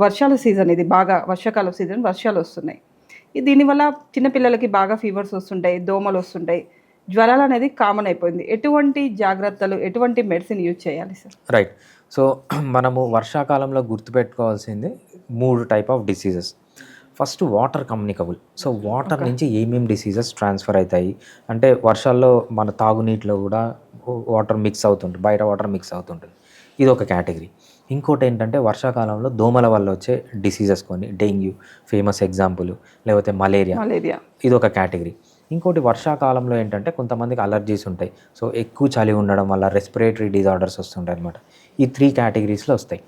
వర్షాల సీజన్ ఇది బాగా వర్షాకాలం సీజన్ వర్షాలు వస్తున్నాయి. దీనివల్ల చిన్నపిల్లలకి బాగా ఫీవర్స్ వస్తుంటాయి, దోమలు వస్తుంటాయి, జ్వరాలు అనేది కామన్ అయిపోయింది. ఎటువంటి జాగ్రత్తలు, ఎటువంటి మెడిసిన్ యూజ్ చేయాలి సార్? రైట్. సో మనము వర్షాకాలంలో గుర్తుపెట్టుకోవాల్సింది 3 type of diseases. First water communicable. So water నుంచి ఏమేమి డిసీజెస్ ట్రాన్స్ఫర్ అవుతాయి అంటే వర్షాల్లో మన తాగునీటిలో కూడా వాటర్ మిక్స్ అవుతుంటుంది, బయట వాటర్ మిక్స్ అవుతుంటుంది. ఇది ఒక కేటగిరీ. ఇంకోటి ఏంటంటే వర్షాకాలంలో దోమల వల్ల వచ్చే డిసీజెస్ కొన్ని, డెంగ్యూ ఫేమస్ ఎగ్జాంపుల్, లేకపోతే మలేరియా, ఇది ఒక కేటగిరీ. ఇంకోటి వర్షాకాలంలో ఏంటంటే కొంతమందికి అలర్జీస్ ఉంటాయి. సో ఎక్కువ చలి ఉండడం వల్ల రెస్పిరేటరీ డిజార్డర్స్ వస్తుంటాయి అనమాట. ఈ 3 కేటగిరీస్లో వస్తాయి.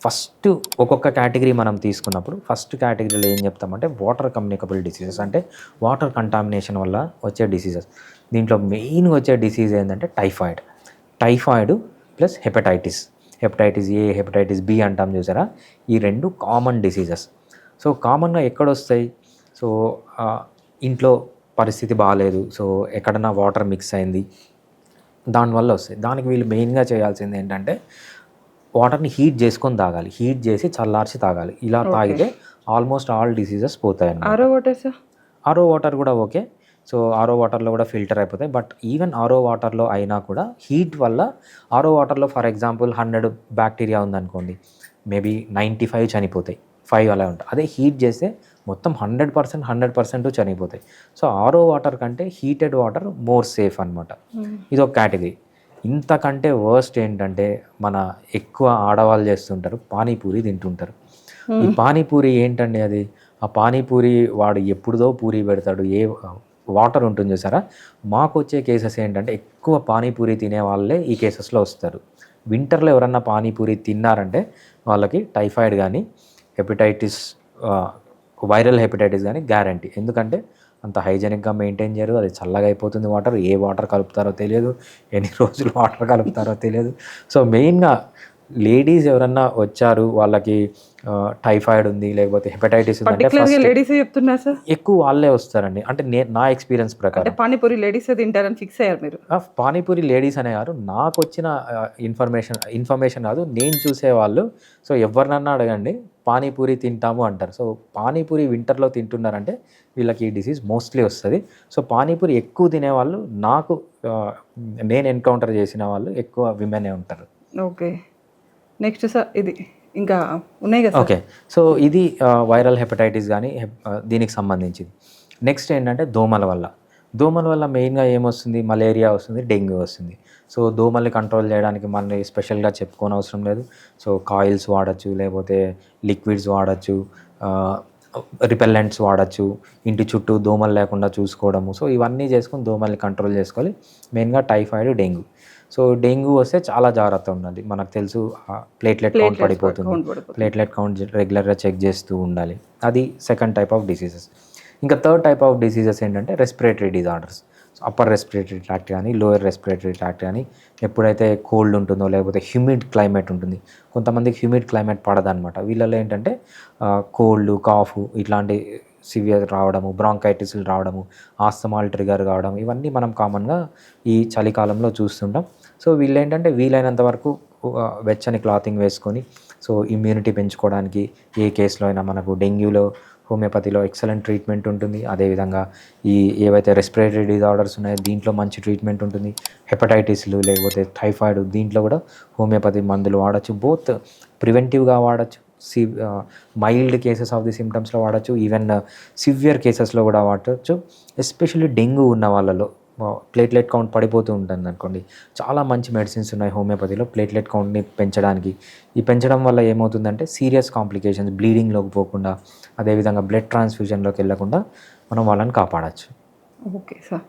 ఫస్ట్ ఒక్కొక్క కేటగిరీ మనం తీసుకున్నప్పుడు ఫస్ట్ కేటగిరీలో ఏం చెప్తామంటే వాటర్ కమ్యూనికబుల్ డిసీజెస్, అంటే వాటర్ కంటామినేషన్ వల్ల వచ్చే డిసీజెస్. దీంట్లో మెయిన్గా వచ్చే డిసీజ్ ఏంటంటే typhoid plus hepatitis A, hepatitis B అంటాం చూసారా, ఈ 2 కామన్ డిసీజెస్. సో కామన్గా ఎక్కడొస్తాయి? సో ఇంట్లో పరిస్థితి బాగాలేదు, సో ఎక్కడన్నా వాటర్ మిక్స్ అయింది, దానివల్ల వస్తాయి. దానికి వీళ్ళు మెయిన్గా చేయాల్సింది ఏంటంటే వాటర్ని హీట్ చేసుకొని తాగాలి, హీట్ చేసి చల్లార్చి తాగాలి. ఇలా తాగితే ఆల్మోస్ట్ ఆల్ డిసీజెస్ పోతాయి అన్నమాట. ఆరో వాటర్ కూడా ఓకే. సో ఆరో వాటర్లో కూడా ఫిల్టర్ అయిపోతాయి. బట్ ఈవెన్ ఆరో వాటర్లో అయినా కూడా హీట్ వల్ల, ఆరో వాటర్లో ఫర్ ఎగ్జాంపుల్ 100 బ్యాక్టీరియా ఉందనుకోండి, మేబీ 95 చనిపోతాయి, 5 అలా ఉంటాయి. అదే హీట్ చేస్తే మొత్తం 100% చనిపోతాయి. సో ఆరో వాటర్ కంటే హీటెడ్ వాటర్ మోర్ సేఫ్ అనమాట. ఇది ఒక కేటగిరీ. ఇంతకంటే వర్స్ట్ ఏంటంటే మన ఎక్కువ ఆడవాళ్ళు చేస్తుంటారు, పానీపూరి తింటుంటారు. ఈ పానీపూరి ఏంటండి అది? ఆ పానీపూరి వాడు ఎప్పుడుదో పూరి పెడతాడు, ఏ వాటర్ ఉంటుంది చూసారా. మాకు వచ్చే కేసెస్ ఏంటంటే ఎక్కువ పానీపూరి తినే వాళ్ళే ఈ కేసెస్లో వస్తారు. వింటర్లో ఎవరన్నా పానీపూరి తిన్నారంటే వాళ్ళకి టైఫాయిడ్ కానీ హెపటైటిస్, వైరల్ హెపటైటిస్ కానీ గ్యారంటీ. ఎందుకంటే అంత హైజెనిక్గా మెయింటైన్ చేయరు, అది చల్లగా అయిపోతుంది వాటర్, ఏ వాటర్ కలుపుతారో తెలియదు, ఎన్ని రోజులు వాటర్ కలుపుతారో తెలియదు. సో మెయిన్గా లేడీస్ ఎవరన్నా వచ్చారు వాళ్ళకి టైఫాయిడ్ ఉంది లేకపోతే హెపటైటిస్ ఉంది అంటే ఎక్కువ వాళ్ళే వస్తారండి. అంటే నా ఎక్స్పీరియన్స్ ప్రకారం పానీపూరి లేడీస్ తింటారని ఫిక్స్ అయ్యారు మీరు? పానీపూరి లేడీస్ అనే గారు నాకు వచ్చిన ఇన్ఫర్మేషన్ కాదు, నేను చూసేవాళ్ళు. సో ఎవరినన్నా అడగండి పానీపూరి తింటాము అంటారు. సో పానీపూరి వింటర్లో తింటున్నారంటే వీళ్ళకి ఈ డిసీజ్ మోస్ట్లీ వస్తుంది. సో పానీపూరి ఎక్కువ తినేవాళ్ళు, నేను ఎన్కౌంటర్ చేసిన వాళ్ళు ఎక్కువ విమెనే ఉంటారు. ఓకే, నెక్స్ట్ సార్ ఇది ఇంకా ఉన్నాయి కదా. ఓకే, సో ఇది వైరల్ హెపటైటిస్ కానీ దీనికి సంబంధించింది. నెక్స్ట్ ఏంటంటే దోమల వల్ల మెయిన్గా ఏమొస్తుంది? మలేరియా వస్తుంది, డెంగ్యూ వస్తుంది. సో దోమల్ని కంట్రోల్ చేయడానికి మనం స్పెషల్గా చెప్పుకోని అవసరం లేదు. సో కాయిల్స్ వాడచ్చు, లేకపోతే లిక్విడ్స్ వాడచ్చు, రిపెల్లెంట్స్ వాడచ్చు, ఇంటి చుట్టూ దోమలు లేకుండా చూసుకోవడము. సో ఇవన్నీ చేసుకొని దోమల్ని కంట్రోల్ చేసుకోవాలి. మెయిన్గా టైఫాయిడ్, డెంగ్యూ. సో డెంగ్యూ వస్తే చాలా జాగ్రత్త ఉండాలి. మనకు తెలుసు ప్లేట్లెట్ కౌంట్ పడిపోతుంది, ప్లేట్లెట్ కౌంట్ రెగ్యులర్గా చెక్ చేస్తూ ఉండాలి. అది సెకండ్ టైప్ ఆఫ్ డిసీజెస్. ఇంకా థర్డ్ టైప్ ఆఫ్ డిసీజెస్ ఏంటంటే respiratory disorders. Upper respiratory tract కానీ లోయర్ రెస్పిరేటరీ ట్రాక్ట్ కానీ, ఎప్పుడైతే కోల్డ్ ఉంటుందో లేకపోతే హ్యూమిడ్ క్లైమేట్ ఉంటుంది, కొంతమందికి హ్యూమిడ్ క్లైమేట్ పడదనమాట. వీళ్ళలో ఏంటంటే కోల్డ్, కాఫ్ ఇట్లాంటి సివియర్ రావడము, బ్రాంకైటిస్లు రావడము, ఆస్తమాలు ట్రిగర్ కావడం, ఇవన్నీ మనం కామన్గా ఈ చలికాలంలో చూస్తుంటాం. సో వీళ్ళు ఏంటంటే వీలైనంత వరకు వెచ్చని క్లాతింగ్ వేసుకొని, సో ఇమ్యూనిటీ పెంచుకోవడానికి ఏ కేసులో అయినా మనకు డెంగ్యూలో హోమియోపతిలో ఎక్సలెంట్ ట్రీట్మెంట్ ఉంటుంది. అదేవిధంగా ఈ ఏవైతే రెస్పిరేటరీ డిజార్డర్స్ ఉన్నాయో దీంట్లో మంచి ట్రీట్మెంట్ ఉంటుంది. హెపటైటిస్లు లేకపోతే టైఫాయిడ్, దీంట్లో కూడా హోమియోపతి మందులు వాడచ్చు. బోత్ ప్రివెంటివ్గా వాడచ్చు, మైల్డ్ కేసెస్ ఆఫ్ ది సిమ్టమ్స్లో వాడచ్చు, ఈవెన్ సివియర్ కేసెస్లో కూడా వాడచ్చు. ఎస్పెషల్లీ డెంగ్యూ ఉన్న వాళ్ళలో ప్లేట్లెట్ కౌంట్ పడిపోతూ ఉంటుంది అనుకోండి, చాలా మంచి మెడిసిన్స్ ఉన్నాయి హోమియోపతిలో ప్లేట్లెట్ కౌంట్ని పెంచడానికి. ఈ పెంచడం వల్ల ఏమవుతుందంటే సీరియస్ కాంప్లికేషన్స్, బ్లీడింగ్లోకి పోకుండా, అదేవిధంగా బ్లడ్ ట్రాన్స్ఫ్యూజన్లోకి వెళ్ళకుండా మనం వాళ్ళని కాపాడచ్చు. Okay sir.